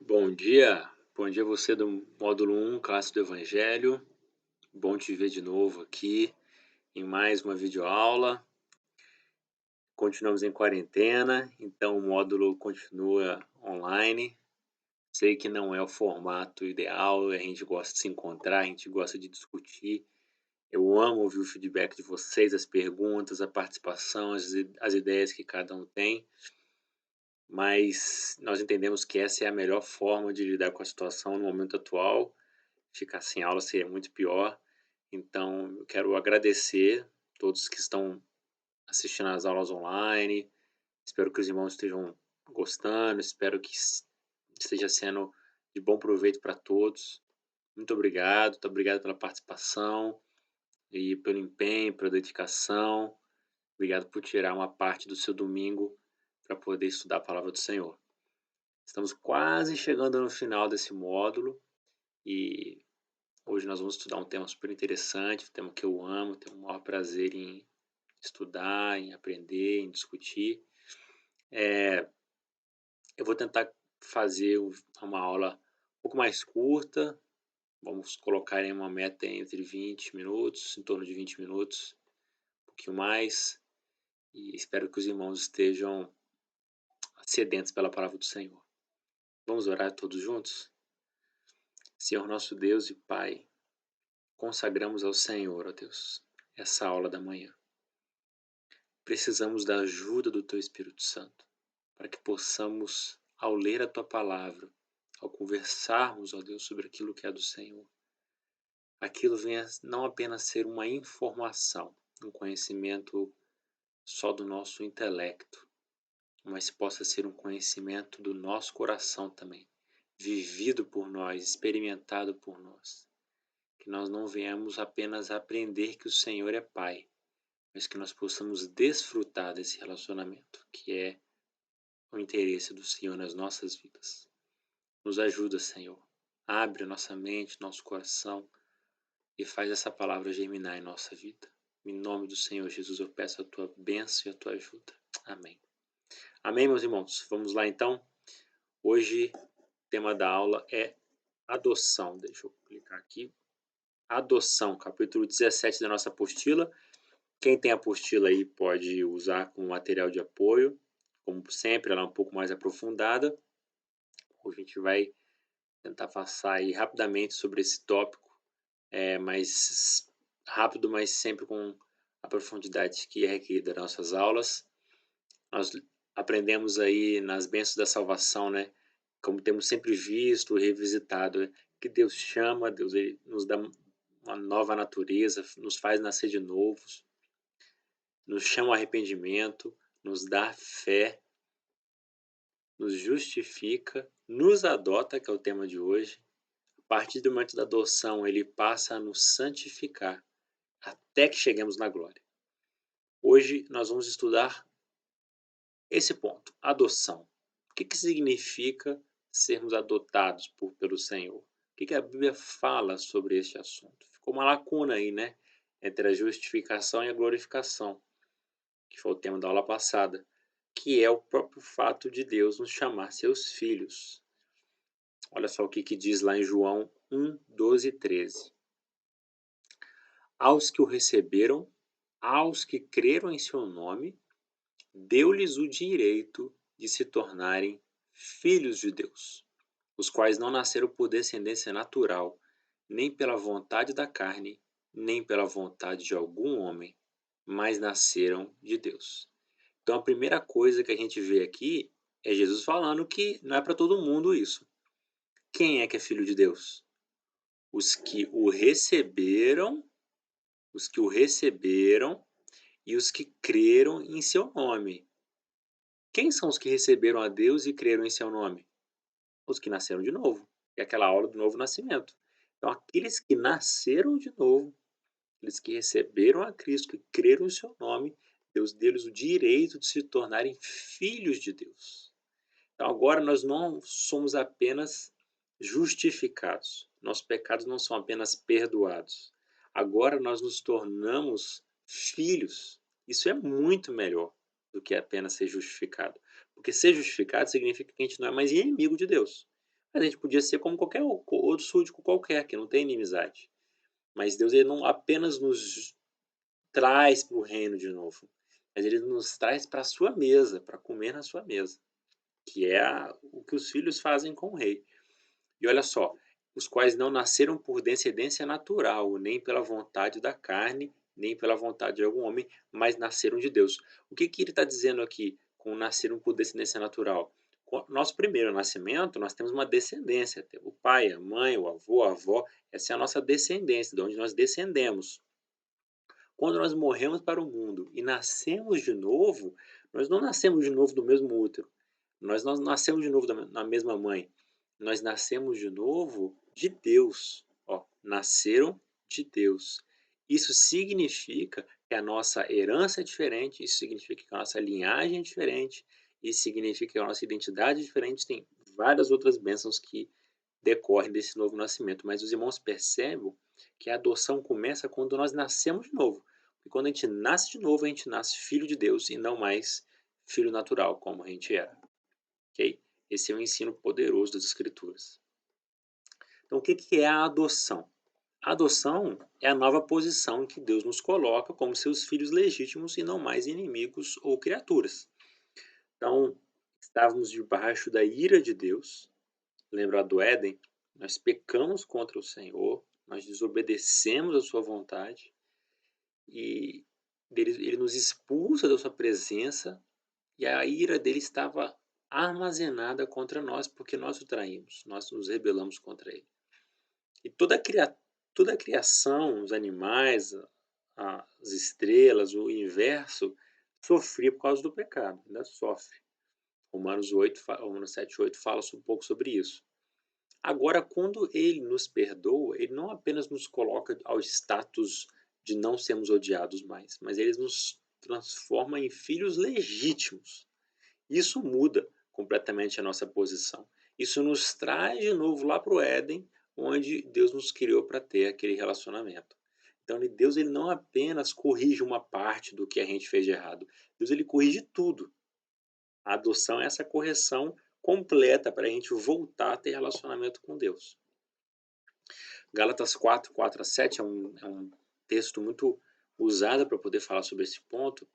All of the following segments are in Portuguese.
Bom dia você do módulo 1, classe do Evangelho. Bom te ver de novo aqui em mais uma videoaula. Continuamos em quarentena, então o módulo continua online. Sei que não é o formato ideal, a gente gosta de se encontrar, a gente gosta de discutir. Eu amo ouvir o feedback de vocês, as perguntas, a participação, as ideias que cada um tem. Mas nós entendemos que essa é a melhor forma de lidar com a situação no momento atual. Ficar sem aula seria muito pior. Então, eu quero agradecer todos que estão assistindo às aulas online. Espero que os irmãos estejam gostando. Espero que esteja sendo de bom proveito para todos. Muito obrigado pela participação e pelo empenho, pela dedicação. Obrigado por tirar uma parte do seu domingo para poder estudar a palavra do Senhor. Estamos quase chegando no final desse módulo e hoje nós vamos estudar um tema super interessante, um tema que eu amo, tenho o maior prazer em estudar, em aprender, em discutir. Eu vou tentar fazer uma aula um pouco mais curta, vamos colocar em uma meta entre 20 minutos, em torno de 20 minutos, um pouquinho mais, e espero que os irmãos estejam sedentos pela palavra do Senhor. Vamos orar todos juntos? Senhor nosso Deus e Pai, consagramos ao Senhor, ó Deus, essa aula da manhã. Precisamos da ajuda do Teu Espírito Santo, para que possamos, ao ler a Tua palavra, ao conversarmos, ó Deus, sobre aquilo que é do Senhor, aquilo venha não apenas ser uma informação, um conhecimento só do nosso intelecto, mas possa ser um conhecimento do nosso coração também, vivido por nós, experimentado por nós. Que nós não venhamos apenas aprender que o Senhor é Pai, mas que nós possamos desfrutar desse relacionamento, que é o interesse do Senhor nas nossas vidas. Nos ajuda, Senhor. Abre a nossa mente, nosso coração e faz essa palavra germinar em nossa vida. Em nome do Senhor Jesus, eu peço a tua bênção e a tua ajuda. Amém. Amém, meus irmãos? Vamos lá, então. Hoje, o tema da aula é adoção. Deixa eu clicar aqui. Adoção, capítulo 17 da nossa apostila. Quem tem a apostila aí pode usar como material de apoio. Como sempre, ela é um pouco mais aprofundada. Hoje a gente vai tentar passar aí rapidamente sobre esse tópico, mais rápido, mas sempre com a profundidade que é requerida das nossas aulas. Nós aprendemos aí nas bênçãos da salvação, né? Como temos sempre visto, revisitado, né? Que Deus chama, Deus ele nos dá uma nova natureza, nos faz nascer de novo, nos chama ao arrependimento, nos dá fé, nos justifica, nos adota, que é o tema de hoje. A partir do momento da adoção, ele passa a nos santificar até que cheguemos na glória. Hoje nós vamos estudar esse ponto, adoção. O que significa sermos adotados pelo Senhor? O que a Bíblia fala sobre este assunto? Ficou uma lacuna aí, né? Entre a justificação e a glorificação, que foi o tema da aula passada, que é o próprio fato de Deus nos chamar seus filhos. Olha só o que diz lá em João 1, 12 e 13. Aos que o receberam, aos que creram em seu nome, deu-lhes o direito de se tornarem filhos de Deus, os quais não nasceram por descendência natural, nem pela vontade da carne, nem pela vontade de algum homem, mas nasceram de Deus. Então a primeira coisa que a gente vê aqui é Jesus falando que não é para todo mundo isso. Quem é que é filho de Deus? Os que o receberam, e os que creram em seu nome. Quem são os que receberam a Deus e creram em seu nome? Os que nasceram de novo, que é aquela aula do novo nascimento. Então, aqueles que nasceram de novo, aqueles que receberam a Cristo e creram em seu nome, Deus deu-lhes o direito de se tornarem filhos de Deus. Então, agora nós não somos apenas justificados. Nossos pecados não são apenas perdoados. Agora nós nos tornamos filhos. Isso é muito melhor do que apenas ser justificado. Porque ser justificado significa que a gente não é mais inimigo de Deus. Mas a gente podia ser como qualquer outro súdico qualquer, que não tem inimizade. Mas Deus ele não apenas nos traz para o reino de novo, mas ele nos traz para a sua mesa, para comer na sua mesa, que é o que os filhos fazem com o rei. E olha só, os quais não nasceram por descendência natural, nem pela vontade da carne, nem pela vontade de algum homem, mas nasceram de Deus. O que, que ele está dizendo aqui com nasceram por descendência natural? Com o nosso primeiro nascimento, nós temos uma descendência, o pai, a mãe, o avô, a avó, essa é a nossa descendência, de onde nós descendemos. Quando nós morremos para o mundo e nascemos de novo, nós não nascemos de novo do mesmo útero, nós não nascemos de novo na mesma mãe, nós nascemos de novo de Deus. Ó, nasceram de Deus. Isso significa que a nossa herança é diferente, isso significa que a nossa linhagem é diferente, isso significa que a nossa identidade é diferente, tem várias outras bênçãos que decorrem desse novo nascimento. Mas os irmãos percebem que a adoção começa quando nós nascemos de novo. E quando a gente nasce de novo, a gente nasce filho de Deus e não mais filho natural, como a gente era. Ok? Esse é o ensino poderoso das Escrituras. Então, o que é a adoção? A adoção é a nova posição em que Deus nos coloca como seus filhos legítimos e não mais inimigos ou criaturas. Então, estávamos debaixo da ira de Deus. Lembra do Éden? Nós pecamos contra o Senhor, nós desobedecemos a sua vontade e ele nos expulsa da sua presença e a ira dele estava armazenada contra nós porque nós o traímos, nós nos rebelamos contra ele. E toda a criação, os animais, as estrelas, o universo, sofria por causa do pecado, ainda sofre. Romanos 7:8 fala um pouco sobre isso. Agora, quando ele nos perdoa, ele não apenas nos coloca ao status de não sermos odiados mais, mas ele nos transforma em filhos legítimos. Isso muda completamente a nossa posição. Isso nos traz de novo lá para o Éden, onde Deus nos criou para ter aquele relacionamento. Então, Deus ele não apenas corrige uma parte do que a gente fez de errado, Deus ele corrige tudo. A adoção é essa correção completa para a gente voltar a ter relacionamento com Deus. Gálatas 4:4-7 é um texto muito usado para poder falar sobre esse ponto.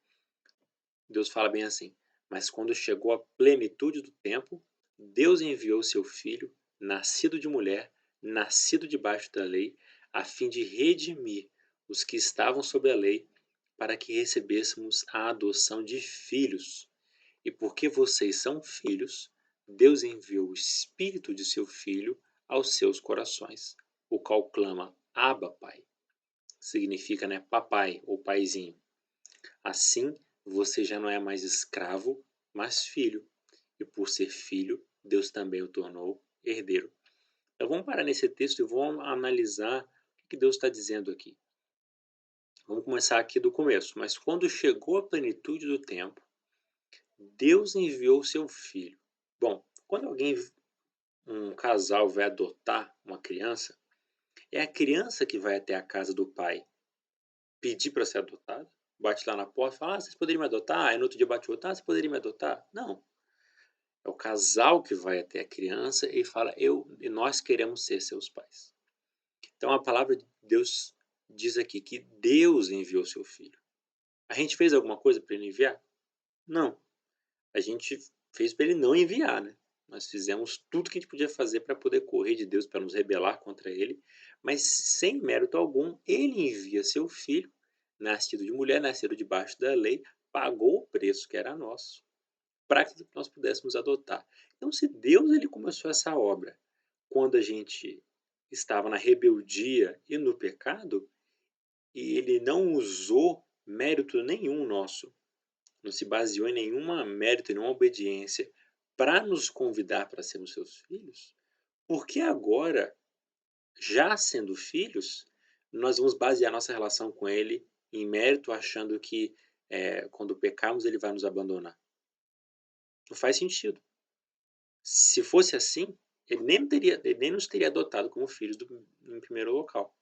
Deus fala bem assim: mas quando chegou a plenitude do tempo, Deus enviou seu filho, nascido de mulher, nascido debaixo da lei, a fim de redimir os que estavam sob a lei, para que recebêssemos a adoção de filhos. E porque vocês são filhos, Deus enviou o Espírito de seu Filho aos seus corações, o qual clama: Abba, Pai. Significa, né, papai ou paizinho. Assim, você já não é mais escravo, mas filho. E por ser filho, Deus também o tornou herdeiro. Então vamos parar nesse texto e vamos analisar o que Deus está dizendo aqui. Vamos começar aqui do começo. Mas quando chegou a plenitude do tempo, Deus enviou seu filho. Bom, quando um casal vai adotar uma criança, é a criança que vai até a casa do pai pedir para ser adotada, bate lá na porta e fala: vocês poderiam me adotar? Aí no outro dia bate outro: vocês poderiam me adotar? Não. É o casal que vai até a criança e fala: e nós queremos ser seus pais. Então a palavra de Deus diz aqui que Deus enviou seu filho. A gente fez alguma coisa para ele enviar? Não. A gente fez para ele não enviar, né? Nós fizemos tudo que a gente podia fazer para poder correr de Deus, para nos rebelar contra ele, mas sem mérito algum, ele envia seu filho, nascido de mulher, nascido debaixo da lei, pagou o preço que era nosso, para que nós pudéssemos adotar. Então, se Deus ele começou essa obra quando a gente estava na rebeldia e no pecado, e ele não usou mérito nenhum nosso, não se baseou em nenhuma mérito, em nenhuma obediência para nos convidar para sermos seus filhos, porque agora, já sendo filhos, nós vamos basear nossa relação com ele em mérito, achando que quando pecarmos ele vai nos abandonar? Não faz sentido. Se fosse assim, ele nem nos teria adotado como filhos em primeiro local.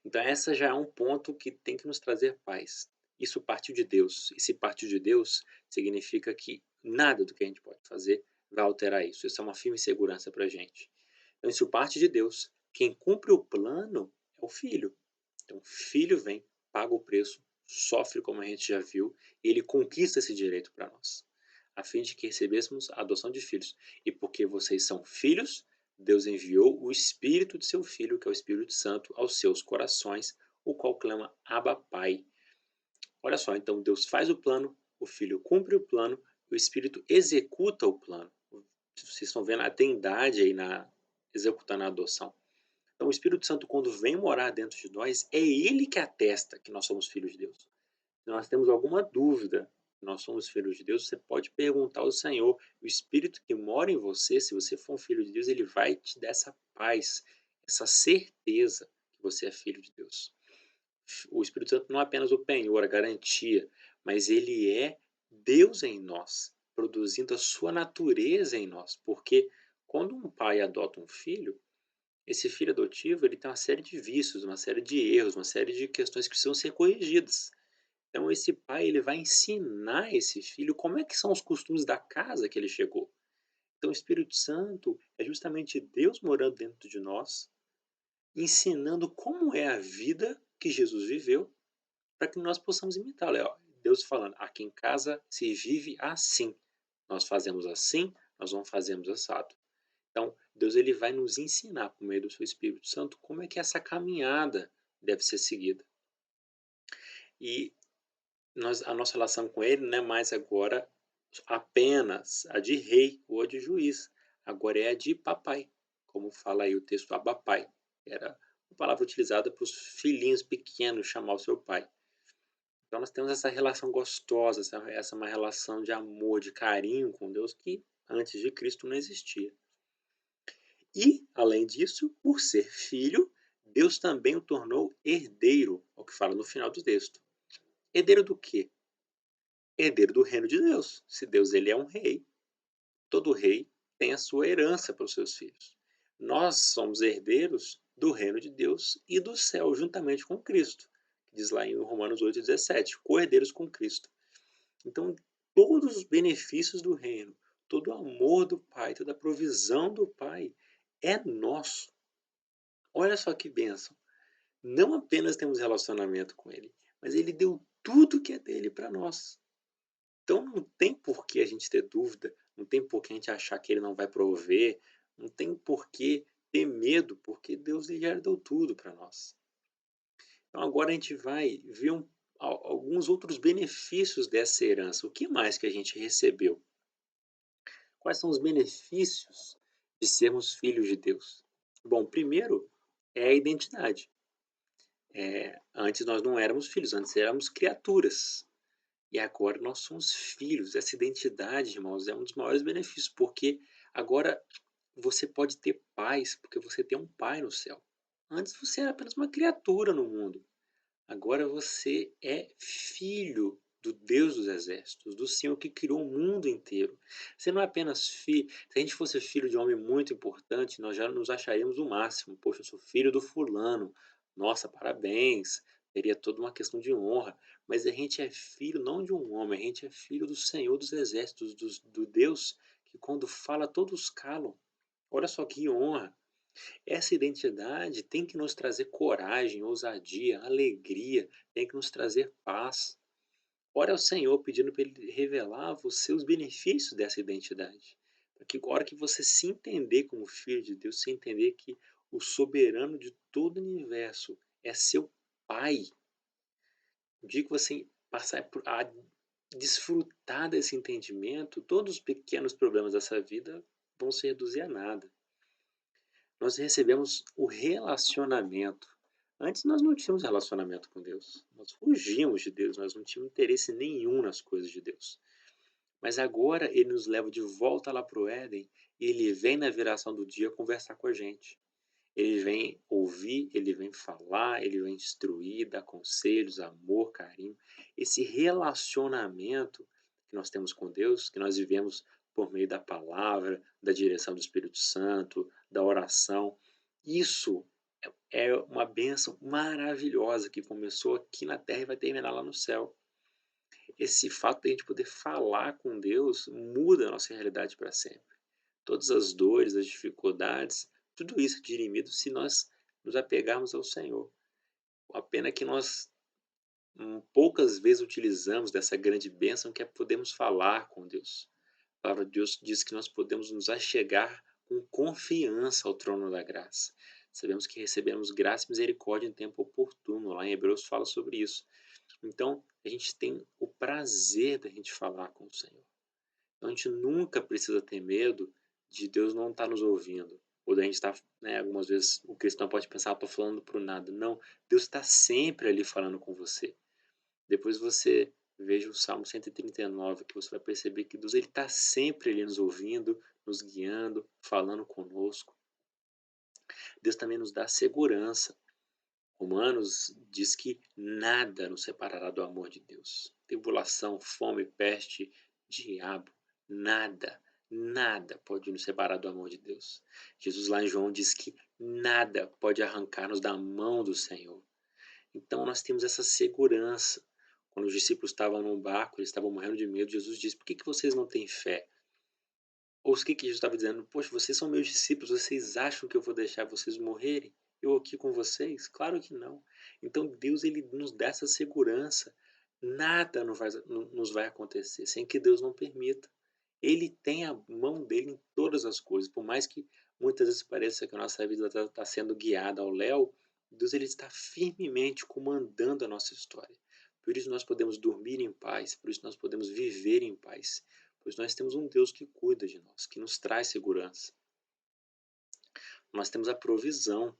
Então essa já é um ponto que tem que nos trazer paz. Isso partiu de Deus. E se partiu de Deus, significa que nada do que a gente pode fazer vai alterar isso. Isso é uma firme segurança para a gente. Então, isso parte de Deus. Quem cumpre o plano é o Filho. Então, o Filho vem, paga o preço, sofre como a gente já viu, e ele conquista esse direito para nós, a fim de que recebêssemos a adoção de filhos. E porque vocês são filhos, Deus enviou o Espírito de seu Filho, que é o Espírito Santo, aos seus corações, o qual clama Abba Pai. Olha só, então Deus faz o plano, o Filho cumpre o plano, o Espírito executa o plano. Vocês estão vendo a trindade aí executando a adoção. Então, o Espírito Santo, quando vem morar dentro de nós, é ele que atesta que nós somos filhos de Deus. Se nós temos alguma dúvida que nós somos filhos de Deus, você pode perguntar ao Senhor. O Espírito que mora em você, se você for um filho de Deus, ele vai te dar essa paz, essa certeza que você é filho de Deus. O Espírito Santo não é apenas o penhor, a garantia, mas ele é Deus em nós, produzindo a sua natureza em nós. Porque quando um pai adota um filho, esse filho adotivo ele tem uma série de vícios, uma série de erros, uma série de questões que precisam ser corrigidas. Então esse pai ele vai ensinar esse filho como é que são os costumes da casa que ele chegou. Então o Espírito Santo é justamente Deus morando dentro de nós, ensinando como é a vida que Jesus viveu, para que nós possamos imitá-lo. Deus falando, aqui em casa se vive assim. Nós fazemos assim, nós não fazemos assado. Então, Deus ele vai nos ensinar, por meio do seu Espírito Santo, como é que essa caminhada deve ser seguida. E a nossa relação com ele não é mais agora apenas a de rei ou a de juiz. Agora é a de papai, como fala aí o texto abapai. Era uma palavra utilizada para os filhinhos pequenos chamar o seu pai. Então nós temos essa relação gostosa, essa é uma relação de amor, de carinho com Deus que antes de Cristo não existia. E, além disso, por ser filho, Deus também o tornou herdeiro, é o que fala no final do texto. Herdeiro do quê? Herdeiro do reino de Deus. Se Deus ele é um rei, todo rei tem a sua herança para os seus filhos. Nós somos herdeiros do reino de Deus e do céu, juntamente com Cristo. Diz lá em Romanos 8,17, co-herdeiros com Cristo. Então, todos os benefícios do reino, todo o amor do Pai, toda a provisão do Pai é nosso. Olha só que bênção. Não apenas temos relacionamento com Ele, mas Ele deu tudo que é dele para nós. Então não tem por que a gente ter dúvida, não tem por que a gente achar que Ele não vai prover, não tem por que ter medo, porque Deus já deu tudo para nós. Então agora a gente vai ver alguns outros benefícios dessa herança. O que mais que a gente recebeu? Quais são os benefícios de sermos filhos de Deus? Bom, primeiro é a identidade. Antes nós não éramos filhos, antes éramos criaturas. E agora nós somos filhos. Essa identidade, irmãos, é um dos maiores benefícios, porque agora você pode ter paz, porque você tem um pai no céu. Antes você era apenas uma criatura no mundo. Agora você é filho do Deus dos exércitos, do Senhor que criou o mundo inteiro. Você não é apenas filho. Se a gente fosse filho de um homem muito importante, nós já nos acharíamos o máximo. Poxa, eu sou filho do fulano. Nossa, parabéns. Teria toda uma questão de honra. Mas a gente é filho não de um homem, a gente é filho do Senhor dos exércitos, do Deus que quando fala todos calam. Olha só que honra. Essa identidade tem que nos trazer coragem, ousadia, alegria, tem que nos trazer paz. Ore ao Senhor pedindo para Ele revelar a você os benefícios dessa identidade. Para que a hora que você se entender como filho de Deus, se entender que o soberano de todo o universo é seu Pai. O dia que você passar a desfrutar desse entendimento, todos os pequenos problemas dessa vida vão se reduzir a nada. Nós recebemos o relacionamento. Antes nós não tínhamos relacionamento com Deus. Nós fugíamos de Deus, nós não tínhamos interesse nenhum nas coisas de Deus. Mas agora Ele nos leva de volta lá para o Éden e Ele vem na viração do dia conversar com a gente. Ele vem ouvir, Ele vem falar, Ele vem instruir, dar conselhos, amor, carinho. Esse relacionamento que nós temos com Deus, que nós vivemos por meio da palavra, da direção do Espírito Santo, da oração, isso é uma bênção maravilhosa que começou aqui na terra e vai terminar lá no céu. Esse fato de a gente poder falar com Deus muda a nossa realidade para sempre. todas as dores, as dificuldades, tudo isso é dirimido se nós nos apegarmos ao Senhor. A pena é que nós poucas vezes utilizamos dessa grande bênção que é podermos falar com Deus. A palavra de Deus diz que nós podemos nos achegar com confiança ao trono da graça. Sabemos que recebemos graça e misericórdia em tempo oportuno, lá em Hebreus fala sobre isso. Então, a gente tem o prazer da gente falar com o Senhor. Então, a gente nunca precisa ter medo de Deus não estar nos ouvindo. Ou da gente estar, né, algumas vezes o cristão pode pensar, estou falando por nada. Não, Deus está sempre ali falando com você. Depois você veja o Salmo 139, que você vai perceber que Deus está sempre ali nos ouvindo, nos guiando, falando conosco. Deus também nos dá segurança. Romanos diz que nada nos separará do amor de Deus. Tribulação, fome, peste, diabo, nada, nada pode nos separar do amor de Deus. Jesus lá em João diz que nada pode arrancar-nos da mão do Senhor. Então nós temos essa segurança. Quando os discípulos estavam num barco, eles estavam morrendo de medo, Jesus disse: por que vocês não têm fé? Ou o que Jesus estava dizendo? Poxa, vocês são meus discípulos, vocês acham que eu vou deixar vocês morrerem? Eu aqui com vocês? Claro que não. Então Deus ele nos dá essa segurança. Nada nos vai acontecer sem que Deus não permita. Ele tem a mão dele em todas as coisas. Por mais que muitas vezes pareça que a nossa vida está sendo guiada ao léu, Deus ele está firmemente comandando a nossa história. Por isso nós podemos dormir em paz, por isso nós podemos viver em paz, pois nós temos um Deus que cuida de nós, que nos traz segurança. Nós temos a provisão.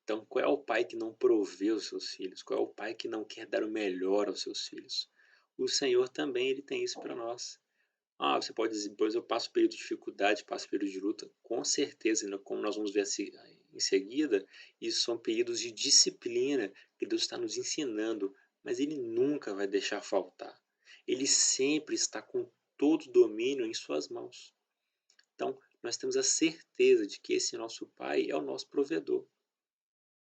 Então, qual é o pai que não provê os seus filhos? Qual é o pai que não quer dar o melhor aos seus filhos? O Senhor também ele tem isso para nós. Você pode dizer, depois eu passo período de dificuldade, passo período de luta. Com certeza, como nós vamos ver em seguida, isso são períodos de disciplina que Deus está nos ensinando, mas Ele nunca vai deixar faltar. Ele sempre está com todo o domínio em suas mãos. Então, nós temos a certeza de que esse nosso Pai é o nosso provedor.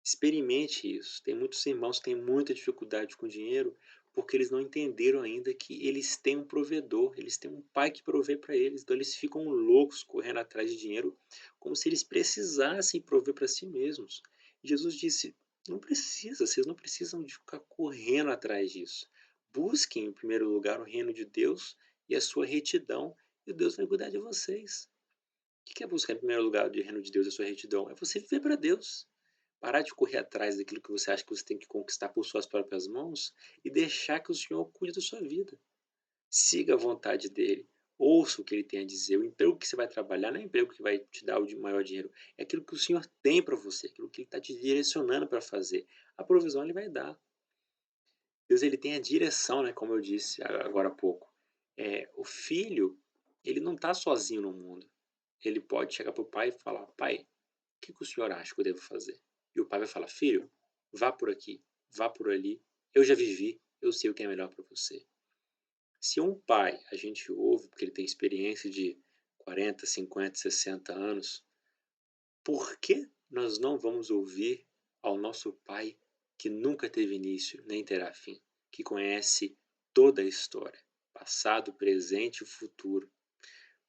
Experimente isso. Tem muitos irmãos que têm muita dificuldade com dinheiro porque eles não entenderam ainda que eles têm um provedor, eles têm um pai que provê para eles. Então eles ficam loucos correndo atrás de dinheiro como se eles precisassem prover para si mesmos. E Jesus disse: não precisa, vocês não precisam de ficar correndo atrás disso. Busquem em primeiro lugar o reino de Deus e a sua retidão, e Deus vai cuidar de vocês. O que é buscar em primeiro lugar o reino de Deus e a sua retidão? É você viver para Deus. Parar de correr atrás daquilo que você acha que você tem que conquistar por suas próprias mãos e deixar que o Senhor cuide da sua vida. Siga a vontade dele. Ouça o que ele tem a dizer. O emprego que você vai trabalhar não é o emprego que vai te dar o maior dinheiro. É aquilo que o Senhor tem para você, aquilo que ele está te direcionando para fazer. A provisão ele vai dar. Deus ele tem a direção, né, como eu disse agora há pouco. O filho, ele não está sozinho no mundo. Ele pode chegar para o pai e falar: pai, o que o senhor acha que eu devo fazer? E o pai vai falar: filho, vá por aqui, vá por ali, eu já vivi, eu sei o que é melhor para você. Se um pai a gente ouve, porque ele tem experiência de 40, 50, 60 anos, por que nós não vamos ouvir ao nosso pai que nunca teve início nem terá fim, que conhece toda a história, passado, presente e futuro?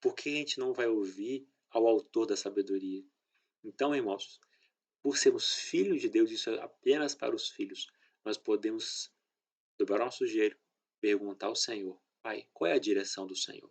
Por que a gente não vai ouvir ao autor da sabedoria? Então, irmãos, por sermos filhos de Deus, isso é apenas para os filhos, nós podemos dobrar nosso joelho, perguntar ao Senhor: pai, qual é a direção do Senhor?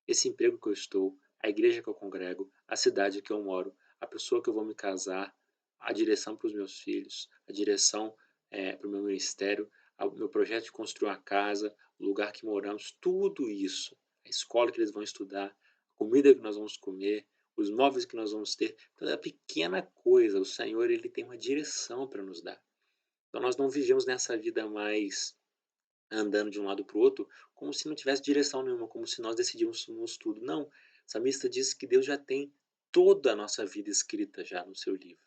Esse emprego que eu estou, a igreja que eu congrego, a cidade que eu moro, a pessoa que eu vou me casar, a direção para os meus filhos, a direção para o meu ministério, o meu projeto de construir uma casa, o lugar que moramos, tudo isso, a escola que eles vão estudar, a comida que nós vamos comer, os móveis que nós vamos ter, toda pequena coisa, o Senhor ele tem uma direção para nos dar. Então nós não vivemos nessa vida mais andando de um lado para o outro, como se não tivesse direção nenhuma, como se nós decidíssemos tudo. Não, o salmista diz que Deus já tem toda a nossa vida escrita já no seu livro.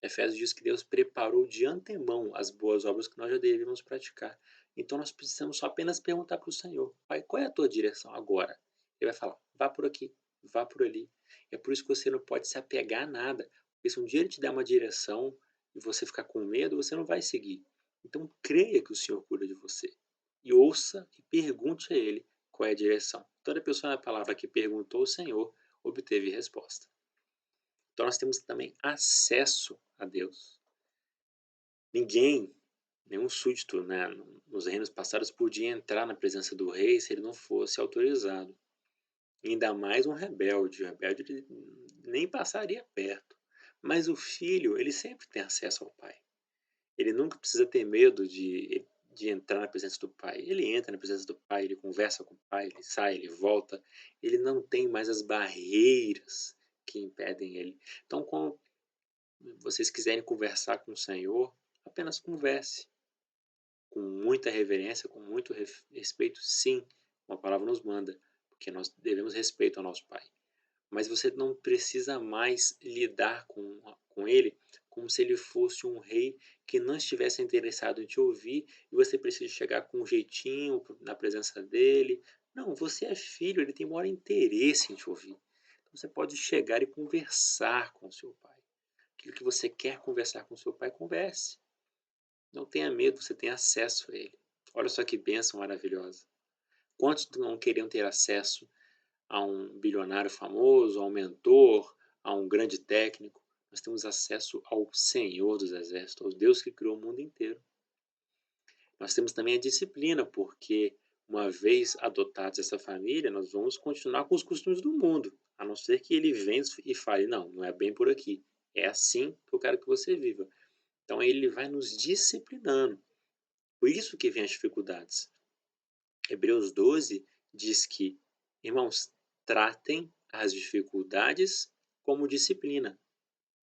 Efésios diz que Deus preparou de antemão as boas obras que nós já deveríamos praticar. Então nós precisamos só apenas perguntar para o Senhor: pai, qual é a tua direção agora? Ele vai falar: vá por aqui, vá por ali. É por isso que você não pode se apegar a nada, porque se um dia ele te der uma direção e você ficar com medo, você não vai seguir. Então creia que o Senhor cuida de você. E ouça e pergunte a ele qual é a direção. Toda pessoa na palavra que perguntou ao Senhor obteve resposta. Então nós temos também acesso a Deus. Ninguém, nenhum súdito, né, nos reinos passados podia entrar na presença do rei se ele não fosse autorizado. Ainda mais um rebelde. O rebelde ele nem passaria perto. Mas o filho, ele sempre tem acesso ao pai. Ele nunca precisa ter medo de entrar na presença do pai. Ele entra na presença do pai, ele conversa com o pai, ele sai, ele volta. Ele não tem mais as barreiras que impedem ele. Então, quando vocês quiserem conversar com o Senhor, apenas converse com muita reverência, com muito respeito, sim, como a palavra nos manda, porque nós devemos respeito ao nosso pai. Mas você não precisa mais lidar com ele como se ele fosse um rei que não estivesse interessado em te ouvir e você precisa chegar com um jeitinho na presença dele. Não, você é filho, ele tem maior interesse em te ouvir. Então você pode chegar e conversar com o seu pai. Aquilo que você quer conversar com o seu pai, converse. Não tenha medo, você tem acesso a ele. Olha só que bênção maravilhosa. Quantos não queriam ter acesso a um bilionário famoso, a um mentor, a um grande técnico? Nós temos acesso ao Senhor dos Exércitos, ao Deus que criou o mundo inteiro. Nós temos também a disciplina, porque uma vez adotados essa família, nós vamos continuar com os costumes do mundo, a não ser que ele venha e fale, não, não é bem por aqui, é assim que eu quero que você viva. Então ele vai nos disciplinando. Por isso que vem as dificuldades. Hebreus 12 diz que, irmãos, tratem as dificuldades como disciplina.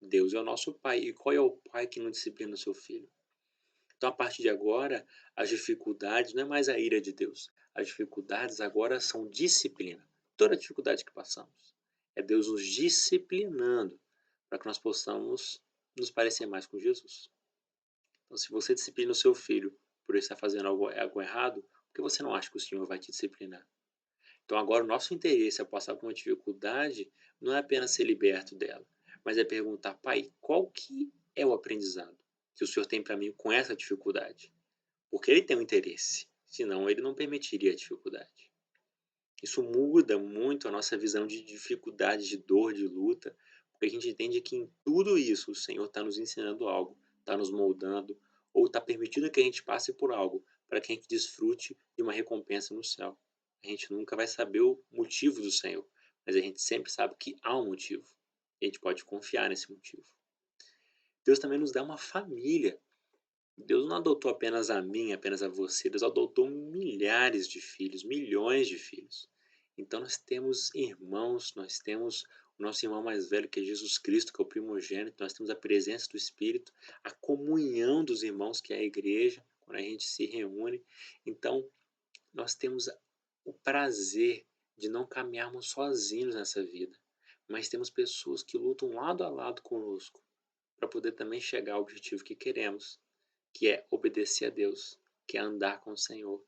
Deus é o nosso Pai. E qual é o pai que não disciplina o seu filho? Então, a partir de agora, as dificuldades não é mais a ira de Deus. As dificuldades agora são disciplina. Toda dificuldade que passamos é Deus nos disciplinando para que nós possamos nos parecer mais com Jesus. Então, se você disciplina o seu filho por ele estar fazendo algo errado, por que você não acha que o Senhor vai te disciplinar? Então, agora, o nosso interesse ao passar por uma dificuldade não é apenas ser liberto dela, mas é perguntar, pai, qual que é o aprendizado que o Senhor tem para mim com essa dificuldade? Porque ele tem um interesse, senão ele não permitiria a dificuldade. Isso muda muito a nossa visão de dificuldade, de dor, de luta, porque a gente entende que em tudo isso o Senhor está nos ensinando algo, está nos moldando, ou está permitindo que a gente passe por algo, para que a gente desfrute de uma recompensa no céu. A gente nunca vai saber o motivo do Senhor, mas a gente sempre sabe que há um motivo. E a gente pode confiar nesse motivo. Deus também nos dá uma família. Deus não adotou apenas a mim, apenas a você, Deus adotou milhares de filhos, milhões de filhos. Então nós temos irmãos, nós temos o nosso irmão mais velho, que é Jesus Cristo, que é o primogênito, nós temos a presença do Espírito, a comunhão dos irmãos, que é a igreja, quando a gente se reúne. Então nós temos o prazer de não caminharmos sozinhos nessa vida, mas temos pessoas que lutam lado a lado conosco, para poder também chegar ao objetivo que queremos, que é obedecer a Deus, que é andar com o Senhor,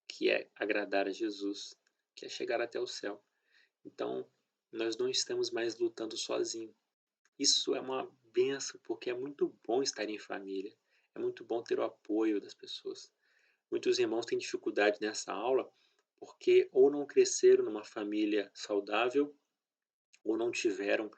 que é agradar a Jesus, que é chegar até o céu. Então, nós não estamos mais lutando sozinhos. Isso é uma benção, porque é muito bom estar em família, é muito bom ter o apoio das pessoas. Muitos irmãos têm dificuldade nessa aula porque ou não cresceram numa família saudável ou não tiveram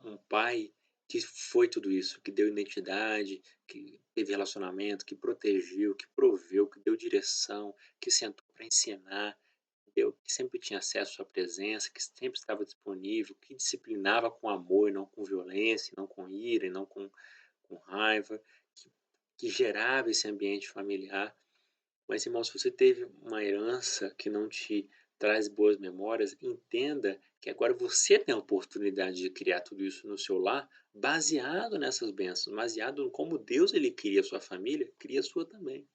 um pai que foi tudo isso, que deu identidade, que teve relacionamento, que protegeu, que proveu, que deu direção, que sentou para ensinar, entendeu? Que sempre tinha acesso à sua presença, que sempre estava disponível, que disciplinava com amor e não com violência, não com ira e não com raiva, que, que gerava esse ambiente familiar. Mas, irmão, se você teve uma herança que não te traz boas memórias, entenda que agora você tem a oportunidade de criar tudo isso no seu lar, baseado nessas bênçãos, baseado em como Deus ele cria a sua família, cria a sua também.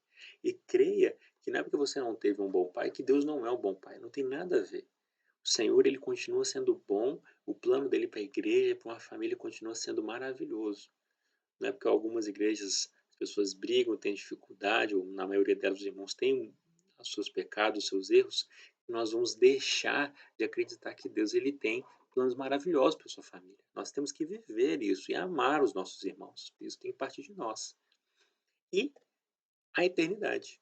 E creia que não é porque você não teve um bom pai que Deus não é um bom pai, não tem nada a ver. O Senhor ele continua sendo bom, o plano dele para a igreja, para uma família continua sendo maravilhoso. Não é porque algumas igrejas as pessoas brigam, têm dificuldade, ou na maioria delas os irmãos têm os seus pecados, os seus erros, que nós vamos deixar de acreditar que Deus ele tem planos maravilhosos para a sua família. Nós temos que viver isso e amar os nossos irmãos. Isso tem que partir de nós. E a eternidade,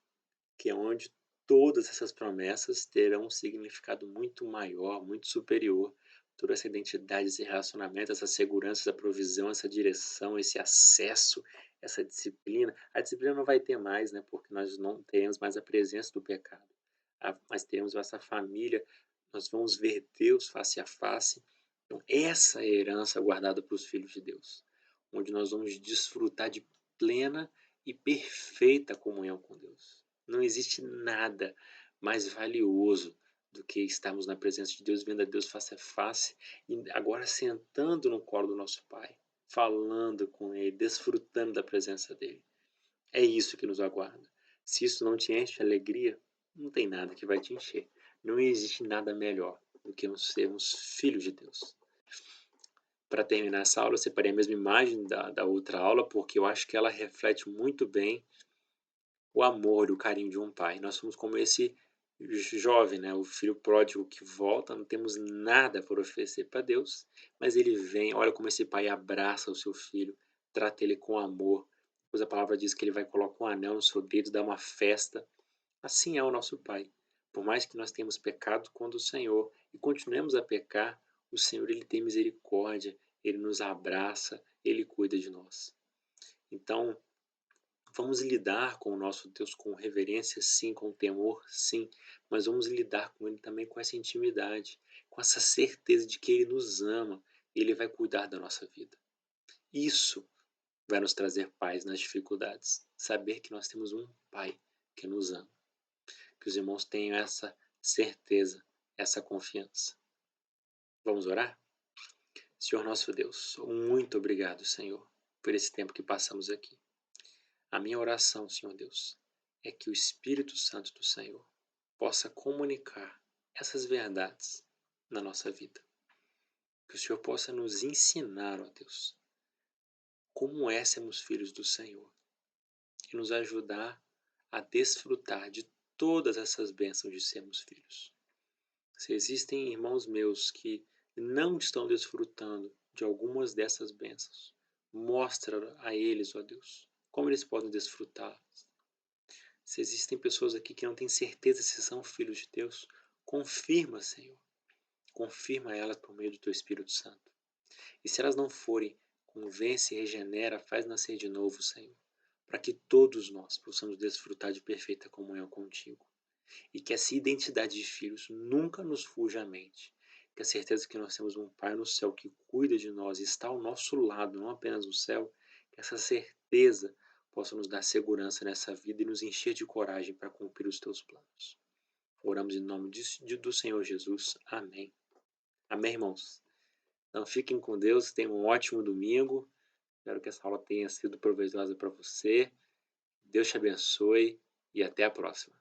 que é onde todas essas promessas terão um significado muito maior, muito superior, toda essa identidade, esse relacionamento, essa segurança, essa provisão, essa direção, esse acesso, essa disciplina. A disciplina não vai ter mais, né, porque nós não teremos mais a presença do pecado, mas teremos essa família, nós vamos ver Deus face a face. Então, essa é a herança guardada para os filhos de Deus, onde nós vamos desfrutar de plena e perfeita comunhão com Deus. Não existe nada mais valioso do que estarmos na presença de Deus, vendo a Deus face a face, e agora sentando no colo do nosso Pai, falando com Ele, desfrutando da presença dEle. É isso que nos aguarda. Se isso não te enche de alegria, não tem nada que vai te encher. Não existe nada melhor do que sermos filhos de Deus. Para terminar essa aula, eu separei a mesma imagem da outra aula, porque eu acho que ela reflete muito bem o amor e o carinho de um pai. Nós somos como esse jovem, né? O filho pródigo que volta, não temos nada por oferecer para Deus, mas ele vem, olha como esse pai abraça o seu filho, trata ele com amor. Depois a palavra diz que ele vai colocar um anel no seu dedo, dá uma festa. Assim é o nosso Pai. Por mais que nós tenhamos pecado contra o Senhor e continuemos a pecar, o Senhor ele tem misericórdia, ele nos abraça, ele cuida de nós. Então, vamos lidar com o nosso Deus com reverência, sim, com temor, sim, mas vamos lidar com Ele também com essa intimidade, com essa certeza de que Ele nos ama e Ele vai cuidar da nossa vida. Isso vai nos trazer paz nas dificuldades, saber que nós temos um Pai que nos ama. Que os irmãos tenham essa certeza, essa confiança. Vamos orar? Senhor nosso Deus, muito obrigado, Senhor, por esse tempo que passamos aqui. A minha oração, Senhor Deus, é que o Espírito Santo do Senhor possa comunicar essas verdades na nossa vida. Que o Senhor possa nos ensinar, ó Deus, como é sermos filhos do Senhor e nos ajudar a desfrutar de todas essas bênçãos de sermos filhos. Se existem irmãos meus que não estão desfrutando de algumas dessas bênçãos, mostra a eles, ó Deus, como eles podem desfrutar. Se existem pessoas aqui que não têm certeza se são filhos de Deus, confirma, Senhor. Confirma elas por meio do Teu Espírito Santo. E se elas não forem, convence, regenera, faz nascer de novo, Senhor, para que todos nós possamos desfrutar de perfeita comunhão contigo. E que essa identidade de filhos nunca nos fuja à mente. Que a certeza que nós temos um Pai no céu que cuida de nós e está ao nosso lado, não apenas no céu, que essa certeza possa nos dar segurança nessa vida e nos encher de coragem para cumprir os teus planos. Oramos em nome do Senhor Jesus. Amém. Amém, irmãos? Então fiquem com Deus, tenham um ótimo domingo. Espero que essa aula tenha sido proveitosa para você. Deus te abençoe e até a próxima.